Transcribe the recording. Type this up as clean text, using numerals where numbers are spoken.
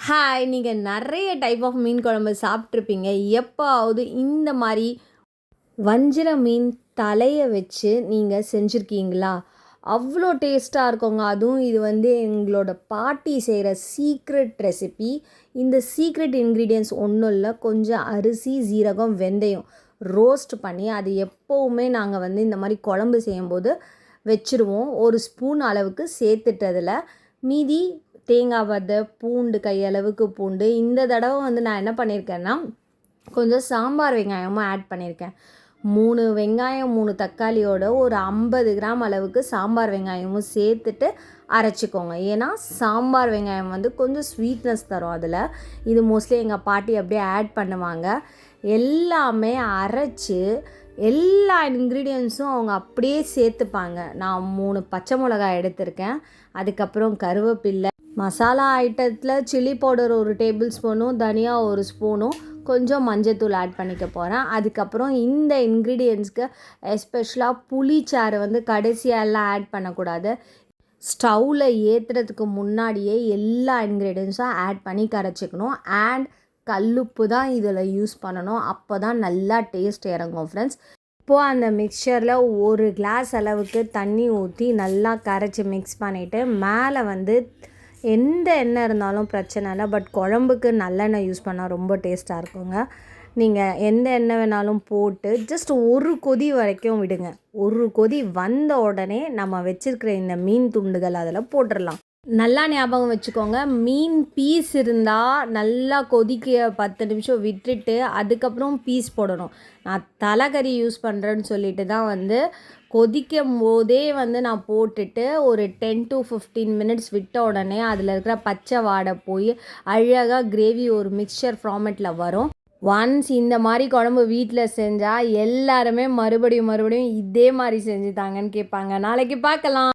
Hi! நீங்க நெறைய type of மீன் குழம்பு சாப்பிட்ருப்பீங்க. எப்பாவது இந்த மாரி வஞ்சிர மீன் தலைய வச்சு நீங்க செஞ்சிருக்கீங்களா? அவ்ளோ டேஸ்ட்டா இருக்குங்க. அதுவும் இது வந்து எங்களோட பாட்டி செய்ற சீக்ரெட் ரெசிபி. இந்த சீக்ரெட் இன்கிரீடியன்ட்ஸ் ஒண்ணும் இல்ல. கொஞ்சம் அரிசி, சீரகம், வெந்தயம் ரோஸ்ட் பண்ணி அது எப்பவுமே நாங்க வந்து இந்த மாரி குழம்பு செய்யும்போது வச்சுருவோம். 1 ஸ்பூன் அளவுக்கு சேர்த்துட்டதுல மீதி தேங்காய் வத, பூண்டு கையளவுக்கு பூண்டு. இந்த தடவை வந்து நான் என்ன பண்ணியிருக்கேன்னா, கொஞ்சம் சாம்பார் வெங்காயமும் ஆட் பண்ணியிருக்கேன். 3 வெங்காயம், 3 தக்காளியோட ஒரு 50 கிராம் அளவுக்கு சாம்பார் வெங்காயமும் சேர்த்துட்டு அரைச்சிக்கோங்க. ஏன்னா, சாம்பார் வெங்காயம் வந்து கொஞ்சம் ஸ்வீட்னஸ் தரும் அதில். இது மோஸ்ட்லி எங்கள் பாட்டி அப்படியே ஆட் பண்ணுவாங்க. எல்லாமே அரைச்சு எல்லா இன்க்ரீடியன்ட்ஸும் அவங்க அப்படியே சேர்த்துப்பாங்க. நான் 3 பச்சை மிளகாய் எடுத்திருக்கேன். அதுக்கப்புறம் கருவேப்பில்லை, மசாலா ஐட்டத்தில் சில்லி பவுடர் 1 டேபிள் ஸ்பூனும், தனியா 1 ஸ்பூனும், கொஞ்சம் மஞ்சத்தூள் ஆட் பண்ணிக்க போகிறேன். அதுக்கப்புறம் இந்த இன்க்ரீடியன்ட்ஸ்க்கு எஸ்பெஷலாக புளிச்சாறு வந்து கடைசியாலாம் ஆட் பண்ணக்கூடாது. ஸ்டவ்வில் ஏற்றுறதுக்கு முன்னாடியே எல்லா இன்க்ரீடியன்ஸும் ஆட் பண்ணி கரைச்சிக்கணும். அண்ட் கல்லுப்பு தான் இதில் யூஸ் பண்ணணும். அப்போ தான் நல்லா டேஸ்ட் இறங்கும் ஃப்ரெண்ட்ஸ். இப்போது அந்த மிக்சரில் 1 கிளாஸ் அளவுக்கு தண்ணி ஊற்றி நல்லா கரைச்சி மிக்ஸ் பண்ணிவிட்டு மேலே வந்து எந்த எண்ணெய் இருந்தாலும் பிரச்சனை இல்லை. பட் குழம்புக்கு நல்லெண்ணெய் யூஸ் பண்ணால் ரொம்ப டேஸ்ட்டாக இருக்குங்க. நீங்கள் எந்த எண்ணெய் வேணாலும் போட்டு ஜஸ்ட் 1 கொதி வரைக்கும் விடுங்க. 1 கொதி வந்த உடனே நம்ம வச்சுருக்கிற இந்த மீன் துண்டுகள் அதில் போட்டுடலாம். நல்லா ஞாபகம் வச்சுக்கோங்க, மீன் பீஸ் இருந்தால் நல்லா கொதிக்க 10 நிமிஷம் விட்டுட்டு அதுக்கப்புறம் பீஸ் போடணும். நான் தலைக்கறி யூஸ் பண்ணுறேன்னு சொல்லிட்டு தான் வந்து கொதிக்கும் போதே வந்து நான் போட்டுட்டு ஒரு 10 to 15 மினிட்ஸ் விட்ட உடனே அதில் இருக்கிற பச்சை வாடை போய் அழகாக கிரேவி ஒரு மிக்சர் ஃபார்மேட்டில் வரும். ஒன்ஸ் இந்த மாதிரி குழம்பு வீட்டில் செஞ்சால் எல்லாருமே மறுபடியும் இதே மாதிரி செஞ்சு தாங்கன்னு கேட்பாங்க. நாளைக்கு பார்க்கலாம்.